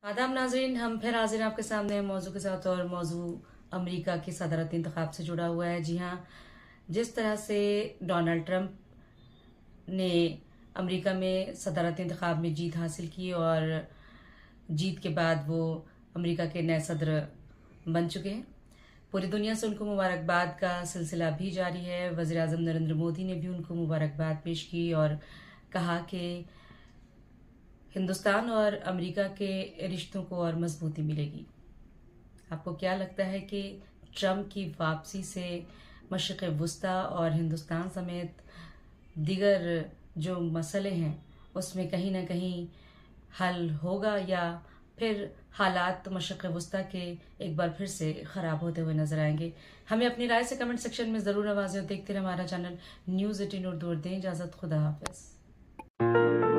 आदाब नाजरीन, हम फिर हाजिर हैं आपके सामने मौजू के साथ। और मौजू अमेरिका के सदारती इंतखाब से जुड़ा हुआ है। जी हाँ, जिस तरह से डोनाल्ड ट्रंप ने अमेरिका में सदारती इंतखाब में जीत हासिल की और जीत के बाद वो अमेरिका के नए सदर बन चुके हैं, पूरी दुनिया से उनको मुबारकबाद का सिलसिला भी जारी है। वज़ीर आज़म नरेंद्र मोदी ने भी उनको मुबारकबाद पेश की और कहा कि हिंदुस्तान और अमेरिका के रिश्तों को और मजबूती मिलेगी। आपको क्या लगता है कि ट्रंप की वापसी से मशरिक़ वस्ता और हिंदुस्तान समेत दीगर जो मसले हैं उसमें कहीं ना कहीं हल होगा, या फिर हालात मशरिक़ वस्ता के एक बार फिर से ख़राब होते हुए नजर आएंगे? हमें अपनी राय से कमेंट सेक्शन में ज़रूर आवाज़ें। देखते रहे हमारा चैनल न्यूज़ 18 उर्दू। दें इजाज़त, खुदा हाफिज़।